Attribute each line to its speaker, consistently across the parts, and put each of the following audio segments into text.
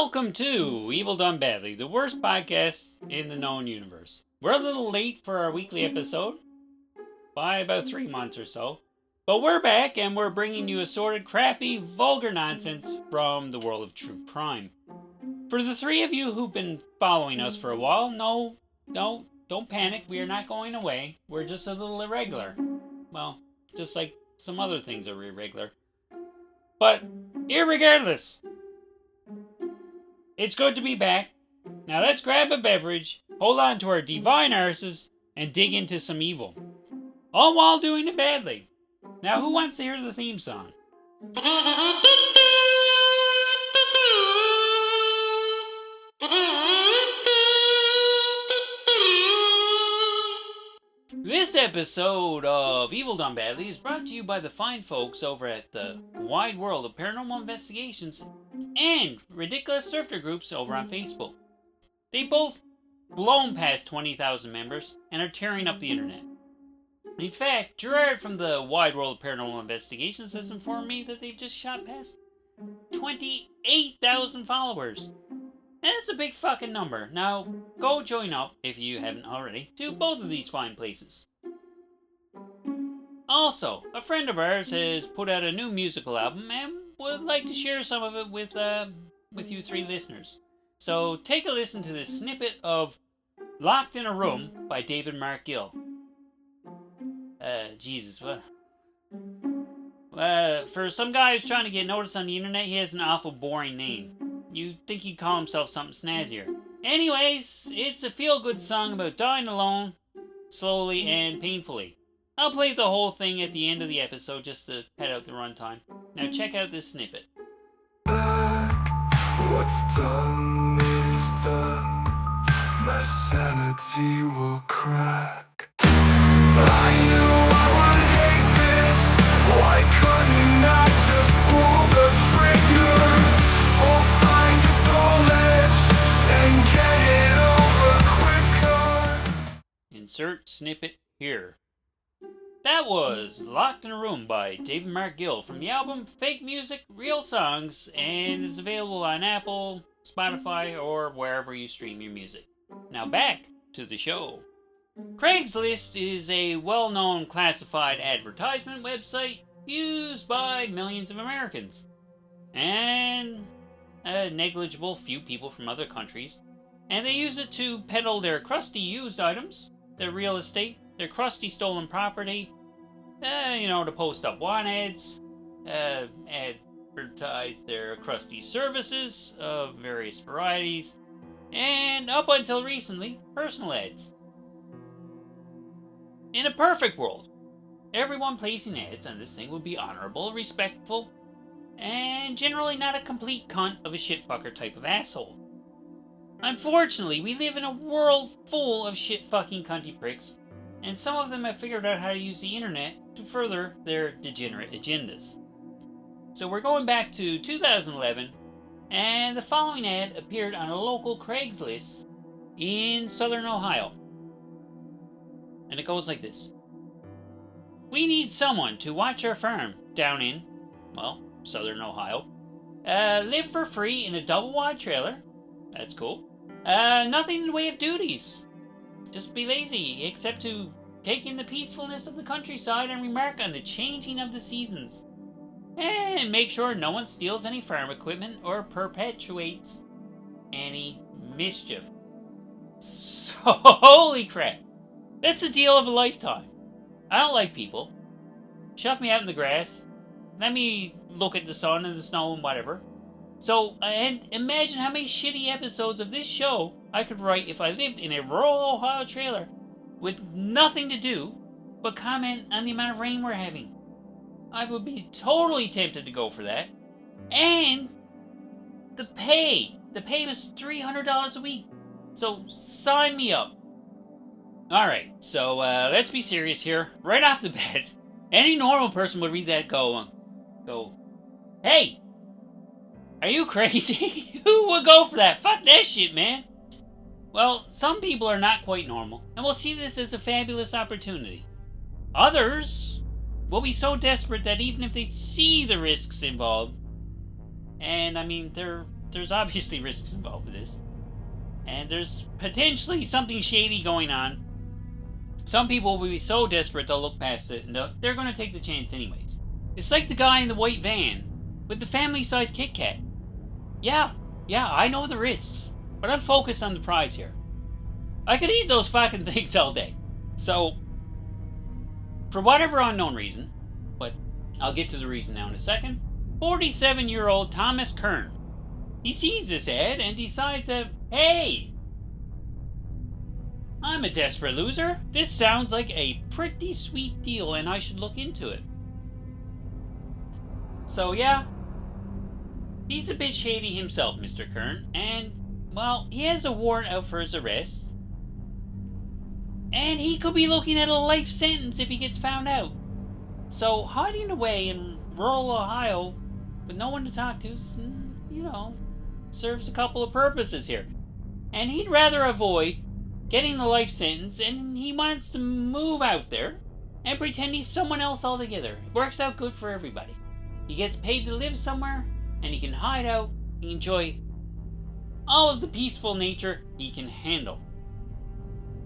Speaker 1: Welcome to Evil Done Badly, the worst podcast in the known universe. We're a little late for our weekly episode, by about 3 months or so. But we're back and we're bringing you assorted, crappy, vulgar nonsense from the world of true crime. For the three of you who've been following us for a while, don't panic, we are not going away. We're just a little irregular. Well, just like some other things are irregular. But, irregardless, it's good to be back. Now let's grab a beverage, hold on to our divine arses, and dig into some evil. All while doing it badly. Now who wants to hear the theme song? This episode of Evil Done Badly is brought to you by the fine folks over at the Wide World of Paranormal Investigations and Ridiculous Thrifter Groups over on Facebook. They both blown past 20,000 members and are tearing up the internet. In fact, Gerard from the Wide World of Paranormal Investigations has informed me that they've just shot past 28,000 followers. And that's a big fucking number. Now, go join up, if you haven't already, to both of these fine places. Also, a friend of ours has put out a new musical album and would like to share some of it with you three listeners. So, take a listen to this snippet of Locked in a Room by David Mark Gill. Jesus, what? For some guy who's trying to get noticed on the internet, he has an awful boring name. You'd think he'd call himself something snazzier. Anyways, it's a feel-good song about dying alone, slowly and painfully. I'll play the whole thing at the end of the episode just to pad out the runtime. Now check out this snippet.
Speaker 2: What's done is done. My sanity will crack. I knew I would hate this. Why couldn't I just pull the trigger? Or find its own edge and get it over quicker.
Speaker 1: Insert snippet here. That was Locked in a Room by David Mark Gill from the album Fake Music, Real Songs, and is available on Apple, Spotify, or wherever you stream your music. Now back to the show. Craigslist is a well-known classified advertisement website used by millions of Americans and a negligible few people from other countries, and they use it to peddle their crusty used items, their real estate, their crusty stolen property, to post up want ads, advertise their crusty services of various varieties, and up until recently, personal ads. In a perfect world, everyone placing ads on this thing would be honorable, respectful, and generally not a complete cunt of a shitfucker type of asshole. Unfortunately, we live in a world full of shit-fucking cunty pricks, and some of them have figured out how to use the internet to further their degenerate agendas. So we're going back to 2011, and the following ad appeared on a local Craigslist in southern Ohio. And it goes like this. We need someone to watch our farm down in, southern Ohio. Live for free in a double-wide trailer. That's cool. Nothing in the way of duties. Just be lazy, except to take in the peacefulness of the countryside and remark on the changing of the seasons. And make sure no one steals any farm equipment or perpetuates any mischief. So, holy crap. That's the deal of a lifetime. I don't like people. Shove me out in the grass. Let me look at the sun and the snow and whatever. So, and imagine how many shitty episodes of this show I could write if I lived in a rural Ohio trailer with nothing to do but comment on the amount of rain we're having. I would be totally tempted to go for that. And the pay was $300 a week. So sign me up. Alright, so let's be serious here. Right off the bat, any normal person would read that go, hey, are you crazy? Who would go for that? Fuck that shit, man. Well, some people are not quite normal, and will see this as a fabulous opportunity. Others will be so desperate that even if they see the risks involved, and I mean, they're there's obviously risks involved with this. And there's potentially something shady going on. Some people will be so desperate they'll look past it and they're going to take the chance anyways. It's like the guy in the white van with the family-sized Kit Kat. Yeah, I know the risks, but I'm focused on the prize here. I could eat those fucking things all day. So, for whatever unknown reason, but I'll get to the reason now in a second, 47-year-old Thomas Kern. He sees this ad and decides that, hey, I'm a desperate loser. This sounds like a pretty sweet deal and I should look into it. So yeah, he's a bit shady himself, Mr. Kern, and, well, he has a warrant out for his arrest. And he could be looking at a life sentence if he gets found out. So hiding away in rural Ohio with no one to talk to, serves a couple of purposes here. And he'd rather avoid getting the life sentence, and he wants to move out there and pretend he's someone else altogether. It works out good for everybody. He gets paid to live somewhere, and he can hide out and enjoy all of the peaceful nature he can handle.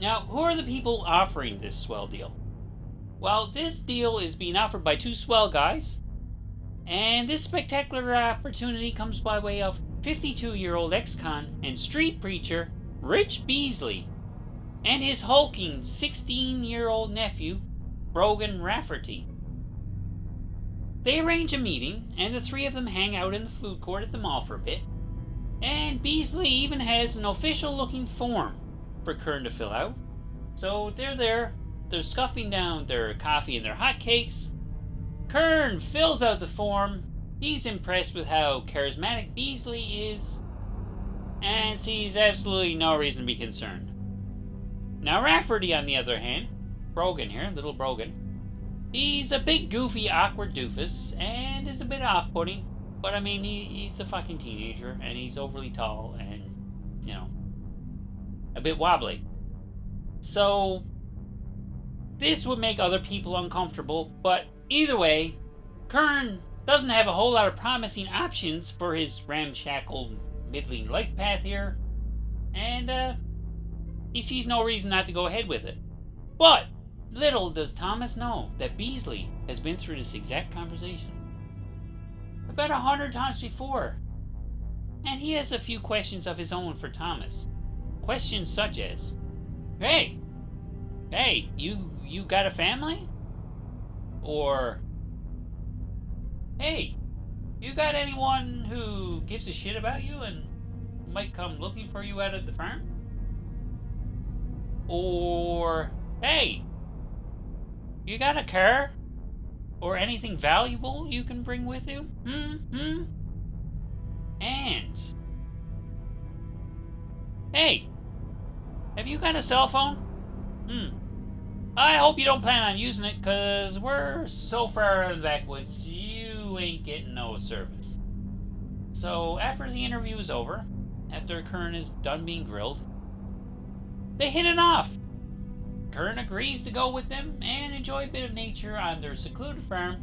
Speaker 1: Now, who are the people offering this swell deal? Well, this deal is being offered by two swell guys, and this spectacular opportunity comes by way of 52-year-old ex-con and street preacher Rich Beasley and his hulking 16-year-old nephew, Brogan Rafferty. They arrange a meeting, and the three of them hang out in the food court at the mall for a bit, and Beasley even has an official-looking form for Kern to fill out. So they're there, they're scuffing down their coffee and their hotcakes. Kern fills out the form. He's impressed with how charismatic Beasley is, and sees absolutely no reason to be concerned. Now Rafferty, on the other hand, Brogan here, little Brogan, he's a big, goofy, awkward doofus, and is a bit off-putting, but I mean, he's a fucking teenager, and he's overly tall, and, a bit wobbly. So, this would make other people uncomfortable, but either way, Kern doesn't have a whole lot of promising options for his ramshackle, middling life path here, and, he sees no reason not to go ahead with it. But little does Thomas know that Beasley has been through this exact conversation about 100 times before, and he has a few questions of his own for Thomas. Questions such as, Hey, you got a family? Or, hey, you got anyone who gives a shit about you and might come looking for you out at the farm? Or, hey, you got a car? Or anything valuable you can bring with you? And, hey, have you got a cell phone? I hope you don't plan on using it, cause we're so far out of the backwoods, you ain't getting no service. So after the interview is over, after Kern is done being grilled, they hit it off. Kern agrees to go with them and enjoy a bit of nature on their secluded farm,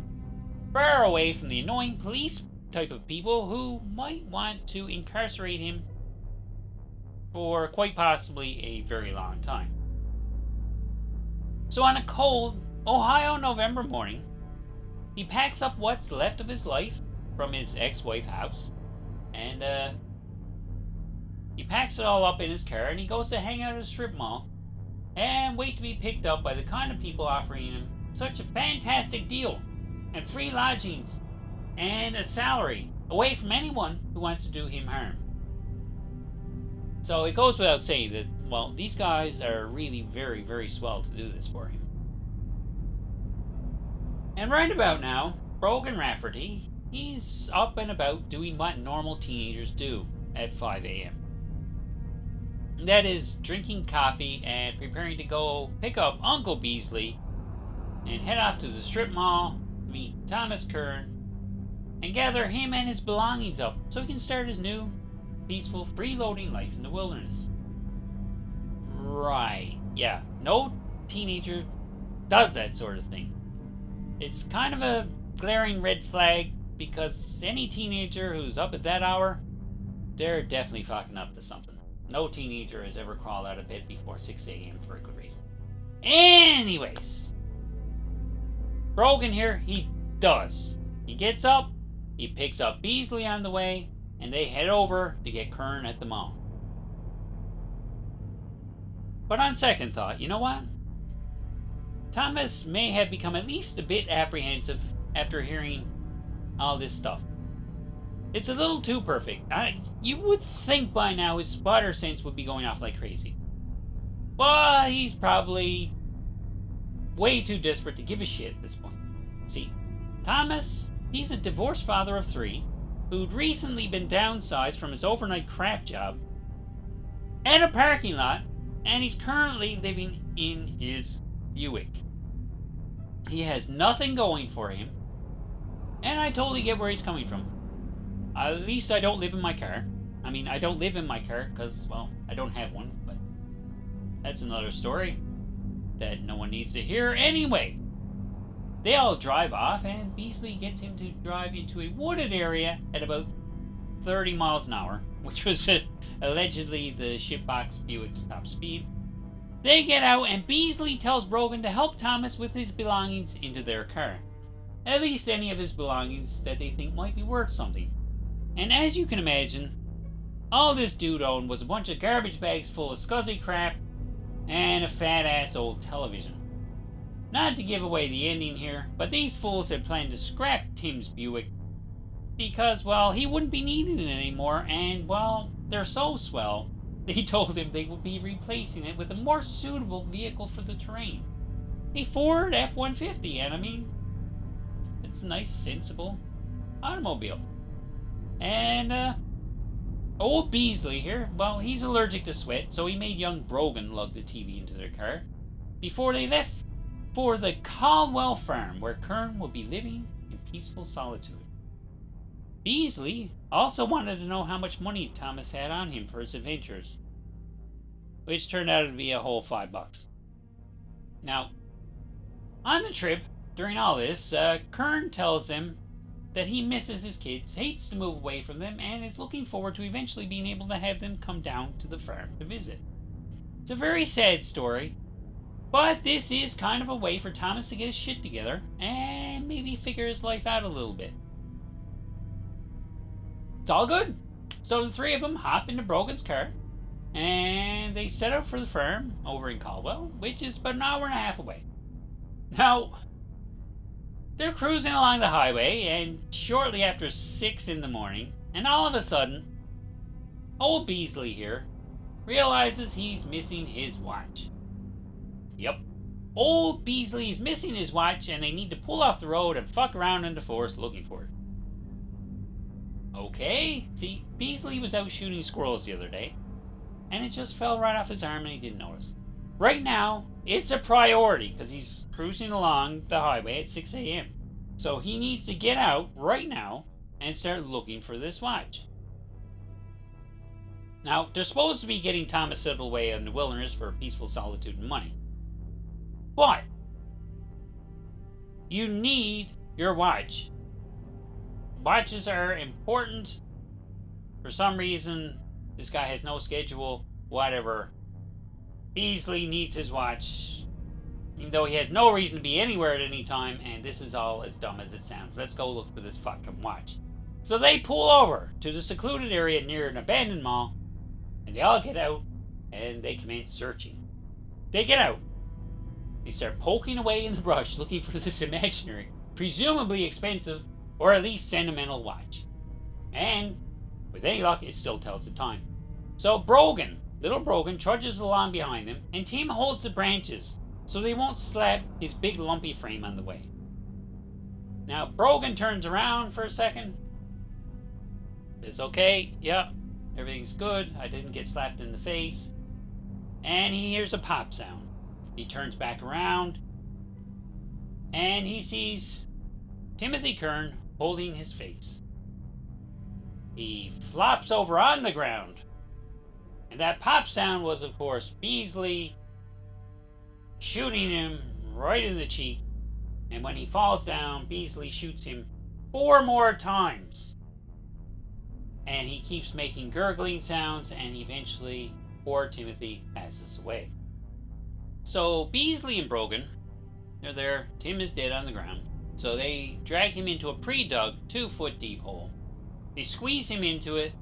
Speaker 1: far away from the annoying police type of people who might want to incarcerate him for quite possibly a very long time. So on a cold Ohio November morning, he packs up what's left of his life from his ex-wife's house, and he packs it all up in his car, and he goes to hang out at a strip mall and wait to be picked up by the kind of people offering him such a fantastic deal and free lodgings and a salary away from anyone who wants to do him harm. So it goes without saying that, well, these guys are really very, very swell to do this for him. And right about now, Brogan Rafferty, he's up and about doing what normal teenagers do at 5 a.m. That is drinking coffee and preparing to go pick up Uncle Beasley and head off to the strip mall, meet Thomas Kern, and gather him and his belongings up so he can start his new, peaceful, freeloading life in the wilderness. Right, yeah, no teenager does that sort of thing. It's kind of a glaring red flag because any teenager who's up at that hour they're definitely fucking up to something. No teenager has ever crawled out of bed before 6 a.m. for a good reason. Anyways, Brogan here, he does. He gets up, he picks up Beasley on the way, and they head over to get Kern at the mall. But on second thought, you know what? Thomas may have become at least a bit apprehensive after hearing all this stuff. It's a little too perfect. You would think by now his spotter sense would be going off like crazy. But he's probably way too desperate to give a shit at this point. See, Thomas, he's a divorced father of 3 who'd recently been downsized from his overnight crap job and a parking lot, and he's currently living in his Buick. He has nothing going for him, and I totally get where he's coming from. At least I don't live in my car. I mean, I don't live in my car because, well, I don't have one, but that's another story that no one needs to hear anyway. They all drive off, and Beasley gets him to drive into a wooded area at about 30 miles an hour, which was allegedly the shitbox Buick's top speed. They get out, and Beasley tells Brogan to help Thomas with his belongings into their car. At least any of his belongings that they think might be worth something. And as you can imagine, all this dude owned was a bunch of garbage bags full of scuzzy crap and a fat-ass old television. Not to give away the ending here, but these fools had planned to scrap Tim's Buick because, well, he wouldn't be needing it anymore, and, well, they're so swell, they told him they would be replacing it with a more suitable vehicle for the terrain. A Ford F-150, and I mean, it's a nice, sensible automobile. And, old Beasley here, well, he's allergic to sweat, so he made young Brogan lug the TV into their car before they left for the Caldwell farm, where Kern will be living in peaceful solitude. Beasley also wanted to know how much money Thomas had on him for his adventures, which turned out to be a whole $5. Now, on the trip, during all this, Kern tells them that he misses his kids, hates to move away from them, and is looking forward to eventually being able to have them come down to the farm to visit. It's a very sad story, but this is kind of a way for Thomas to get his shit together and maybe figure his life out a little bit. It's all good. So the 3 of them hop into Brogan's car, and they set out for the farm over in Caldwell, which is about an hour and a half away. Now, they're cruising along the highway, and shortly after 6 in the morning, and all of a sudden, old Beasley here realizes he's missing his watch. Yep, old Beasley is missing his watch, and they need to pull off the road and fuck around in the forest looking for it. Okay, see, Beasley was out shooting squirrels the other day, and it just fell right off his arm and he didn't notice. Right now, it's a priority because he's cruising along the highway at 6 a.m. So he needs to get out right now and start looking for this watch. Now, they're supposed to be getting Thomas settled away in the wilderness for peaceful solitude and money. But you need your watch. Watches are important. For some reason, this guy has no schedule, whatever. Beasley needs his watch, even though he has no reason to be anywhere at any time, and this is all as dumb as it sounds. Let's go look for this fucking watch. So they pull over to the secluded area near an abandoned mall, and they all get out, and they commence searching. They get out. They start poking away in the brush looking for this imaginary, presumably expensive, or at least sentimental watch. And, with any luck, it still tells the time. So Brogan, little Brogan, trudges along behind them, and Tim holds the branches so they won't slap his big lumpy frame on the way. Now, Brogan turns around for a second, says, okay, yeah, everything's good, I didn't get slapped in the face, and he hears a pop sound. He turns back around, and he sees Timothy Kern holding his face. He flops over on the ground, and that pop sound was, of course, Beasley shooting him right in the cheek, and when he falls down, Beasley shoots him 4 more times. and he keeps making gurgling sounds, and eventually poor Timothy passes away. So Beasley and Brogan, they're there. Tim is dead on the ground. So they drag him into a pre-dug 2-foot deep hole. They squeeze him into it,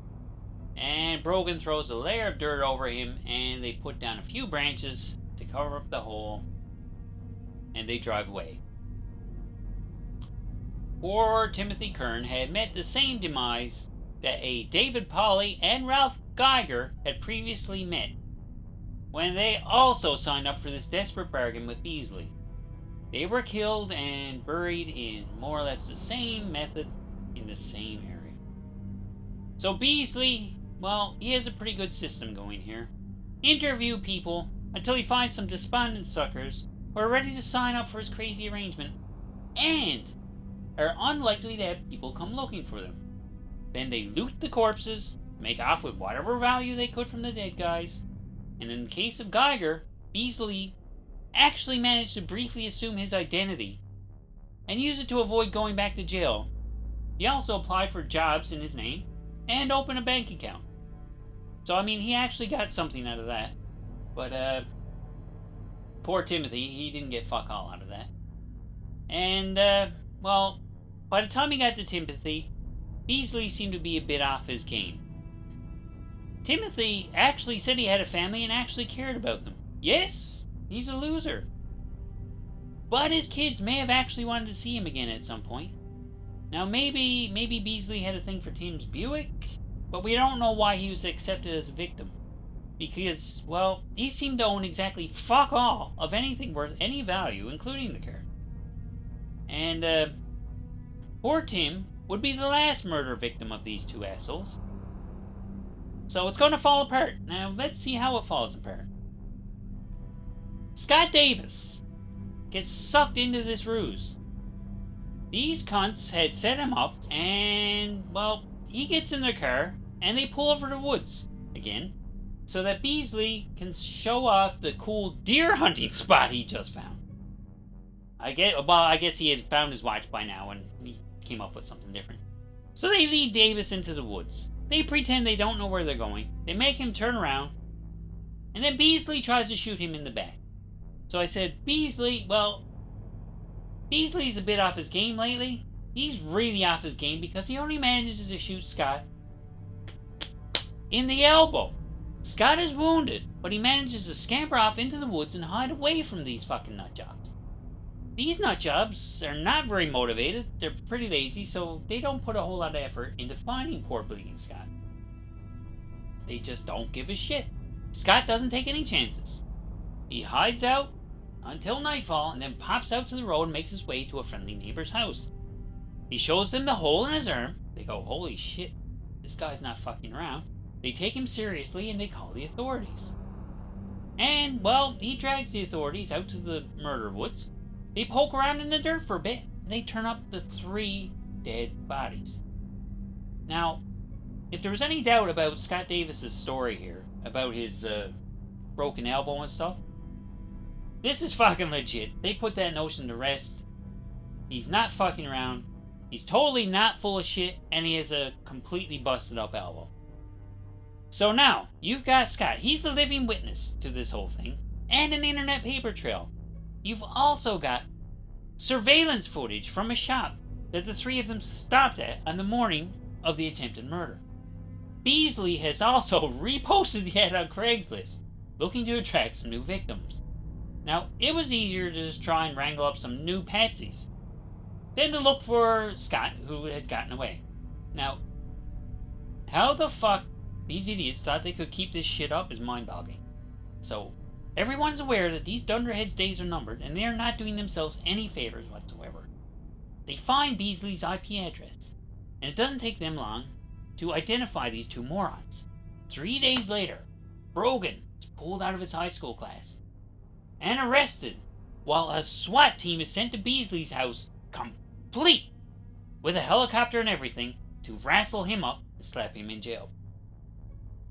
Speaker 1: and Brogan throws a layer of dirt over him, and they put down a few branches to cover up the hole, and they drive away. Poor Timothy Kern had met the same demise that a David Pauly and Ralph Geiger had previously met when they also signed up for this desperate bargain with Beasley. They were killed and buried in more or less the same method in the same area. So Beasley, well, he has a pretty good system going here. Interview people until he finds some despondent suckers who are ready to sign up for his crazy arrangement and are unlikely to have people come looking for them. Then they loot the corpses, make off with whatever value they could from the dead guys, and in the case of Geiger, Beasley actually managed to briefly assume his identity and use it to avoid going back to jail. He also applied for jobs in his name and opened a bank account. So, I mean, he actually got something out of that. But, poor Timothy, he didn't get fuck all out of that. And, well, by the time he got to Timothy, Beasley seemed to be a bit off his game. Timothy actually said he had a family and actually cared about them. Yes, he's a loser. But his kids may have actually wanted to see him again at some point. Now, maybe Beasley had a thing for Tim's Buick, but we don't know why he was accepted as a victim. Because, well, he seemed to own exactly fuck all of anything worth any value, including the car. And, poor Tim would be the last murder victim of these two assholes. So it's going to fall apart. Now, let's see how it falls apart. Scott Davis gets sucked into this ruse. These cunts had set him up, and, well, he gets in their car, and they pull over the woods again, so that Beasley can show off the cool deer hunting spot he just found. I guess he had found his watch by now, and he came up with something different. So they lead Davis into the woods. They pretend they don't know where they're going. They make him turn around, and then Beasley tries to shoot him in the back. So I said, Beasley's a bit off his game lately. He's really off his game because he only manages to shoot Scott in the elbow. Scott is wounded, but he manages to scamper off into the woods and hide away from these fucking nutjobs. These nutjobs are not very motivated. They're pretty lazy, so they don't put a whole lot of effort into finding poor bleeding Scott. They just don't give a shit. Scott doesn't take any chances. He hides out until nightfall and then pops out to the road and makes his way to a friendly neighbor's house. He shows them the hole in his arm. They go, holy shit, this guy's not fucking around. They take him seriously and they call the authorities. And, well, he drags the authorities out to the murder woods. They poke around in the dirt for a bit, and they turn up the 3 dead bodies. Now, if there was any doubt about Scott Davis's story here, about his broken elbow and stuff, this is fucking legit. They put that notion to rest. He's not fucking around. He's totally not full of shit, and he has a completely busted up elbow. So now, you've got Scott. He's the living witness to this whole thing, and an internet paper trail. You've also got surveillance footage from a shop that the 3 of them stopped at on the morning of the attempted murder. Beasley has also reposted the ad on Craigslist, looking to attract some new victims. Now, it was easier to just try and wrangle up some new patsies than to look for Scott, who had gotten away. Now, how the fuck these idiots thought they could keep this shit up is mind-boggling. So, everyone's aware that these dunderheads' days are numbered, and they are not doing themselves any favors whatsoever. They find Beasley's IP address, and it doesn't take them long to identify these 2 morons. 3 days later, Brogan is pulled out of his high school class and arrested, while a SWAT team is sent to Beasley's house, complete with a helicopter and everything, to wrestle him up and slap him in jail.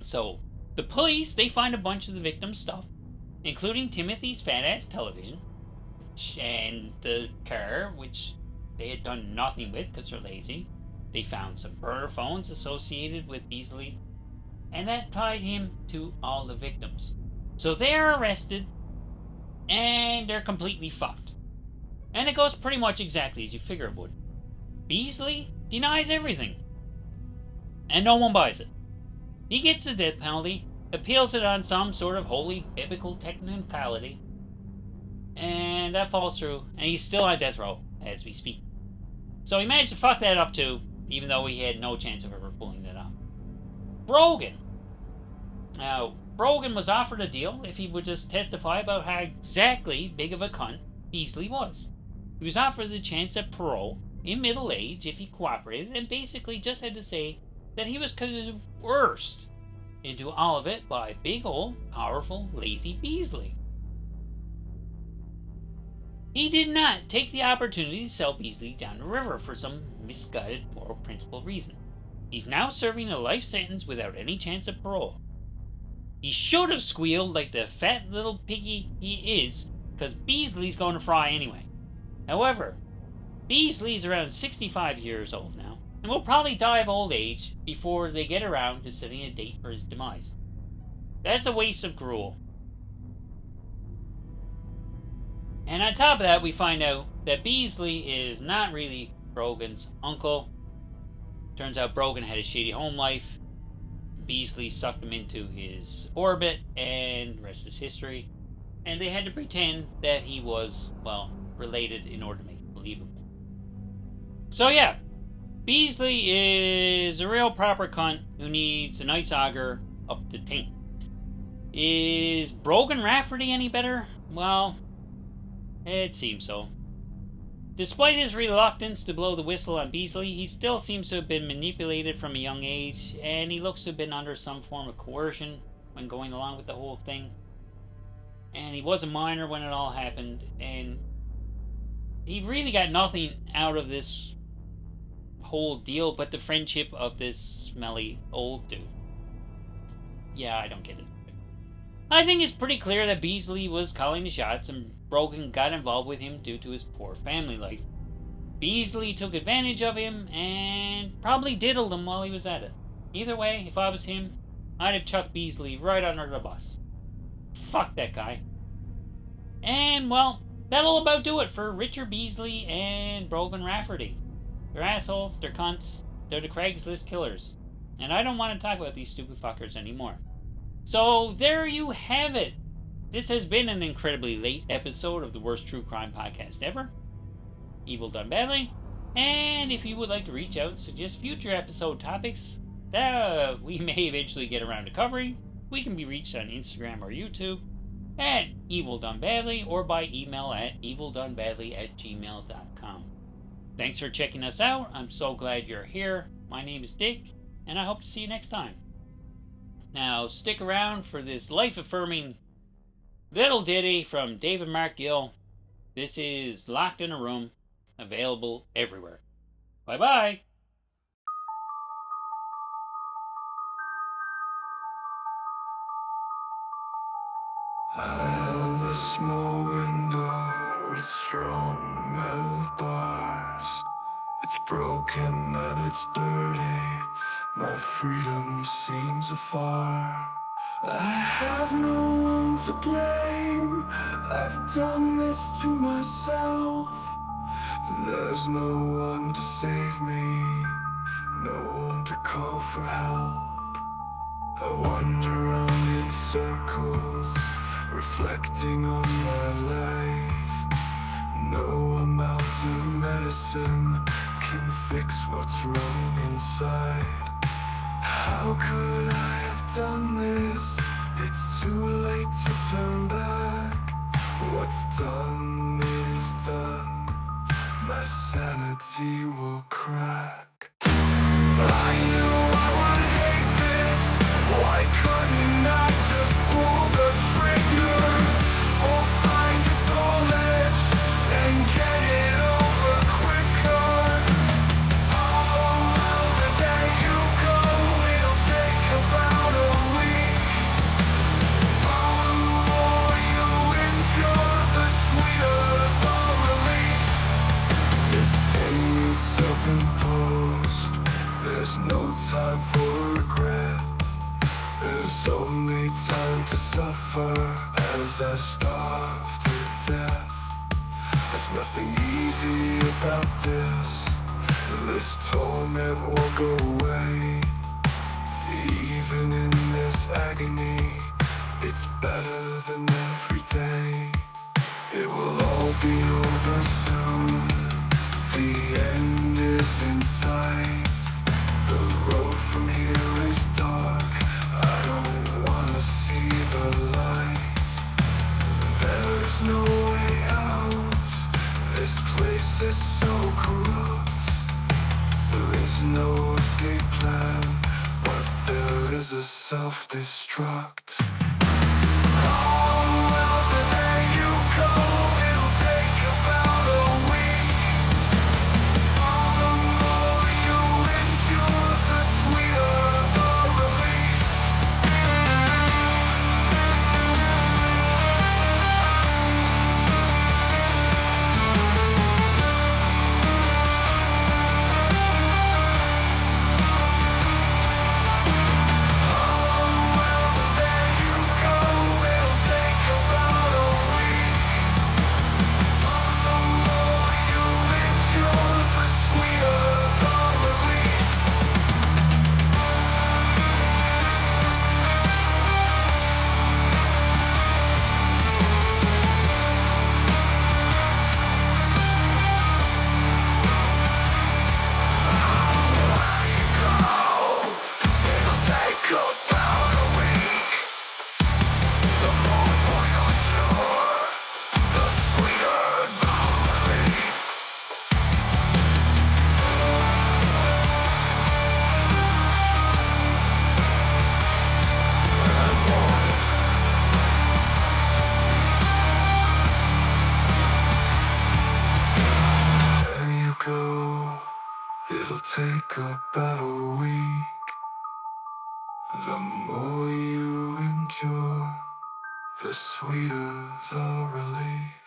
Speaker 1: So, the police, they find a bunch of the victim's stuff, including Timothy's fat-ass television, and the car, which they had done nothing with because they're lazy. They found some burner phones associated with Beasley, and that tied him to all the victims. So they're arrested, and they're completely fucked. And it goes pretty much exactly as you figure it would. Beasley denies everything, and no one buys it. He gets the death penalty, appeals it on some sort of holy biblical technicality, and that falls through, and he's still on death row as we speak. So he managed to fuck that up too, even though he had no chance of ever pulling that off. Brogan. Now, Brogan was offered a deal if he would just testify about how exactly big of a cunt Beasley was. He was offered the chance at parole in middle age if he cooperated, and basically just had to say that he was coerced into all of it by big old, powerful, lazy Beasley. He did not take the opportunity to sell Beasley down the river for some misguided moral principle reason. He's now serving a life sentence without any chance of parole. He should have squealed like the fat little piggy he is, because Beasley's going to fry anyway. However, Beasley's around 65 years old now, and will probably die of old age before they get around to setting a date for his demise. That's a waste of gruel. And on top of that, we find out that Beasley is not really Brogan's uncle. Turns out Brogan had a shady home life. Beasley sucked him into his orbit, and the rest is history. And they had to pretend that he was, well, related in order to make it believable. So yeah, Beasley is a real proper cunt who needs a nice auger up the taint. Is Brogan Rafferty any better? Well, it seems so. Despite his reluctance to blow the whistle on Beasley, he still seems to have been manipulated from a young age, and he looks to have been under some form of coercion when going along with the whole thing. And he was a minor when it all happened, and he really got nothing out of this whole deal but the friendship of this smelly old dude. Yeah, I don't get it. I think it's pretty clear that Beasley was calling the shots, and Brogan got involved with him due to his poor family life. Beasley took advantage of him and probably diddled him while he was at it. Either way, if I was him, I'd have chucked Beasley right under the bus. Fuck that guy. And, well, that'll about do it for Richard Beasley and Brogan Rafferty. They're assholes, they're cunts, they're the Craigslist killers. And I don't want to talk about these stupid fuckers anymore. So, there you have it. This has been an incredibly late episode of the worst true crime podcast ever, Evil Done Badly. And if you would like to reach out and suggest future episode topics that we may eventually get around to covering, we can be reached on Instagram or YouTube at Evil Done Badly, or by email at evildonebadly@gmail.com. Thanks for checking us out. I'm so glad you're here. My name is Dick, and I hope to see you next time. Now, stick around for this life-affirming little ditty from David Mark Gill. This is Locked in a Room, available everywhere. Bye-bye.
Speaker 2: I have a small window with strong metal bars. It's broken and it's dirty. My freedom seems afar. I have no one to blame. I've done this to myself. There's no one to save me, no one to call for help. I wander around in circles, reflecting on my life. No amount of medicine can fix what's wrong inside. How could I have done this? It's too late to turn back. What's done is done. My sanity will crack. I knew I would hate this. Why couldn't I just pull the trigger? Or find a tall edge and get it over quicker? Oh, well, the day you go, it'll take about a week. Oh, the more you endure, the sweeter the relief. This pain is self-imposed. There's no time for regret. There's only time to suffer as I starve to death. There's nothing easy about this. This torment won't go away. Even in this agony, it's better than every day. It will all be over soon. The end is in sight. The road from here is dark. I don't wanna see the light. There's no way out. This place is so corrupt. There is no escape plan, but there is a self-destruct. Oh, well, there you go. It'll take about a week. The more you endure, the sweeter the relief. It'll take about a week. The more you endure, the sweeter the relief.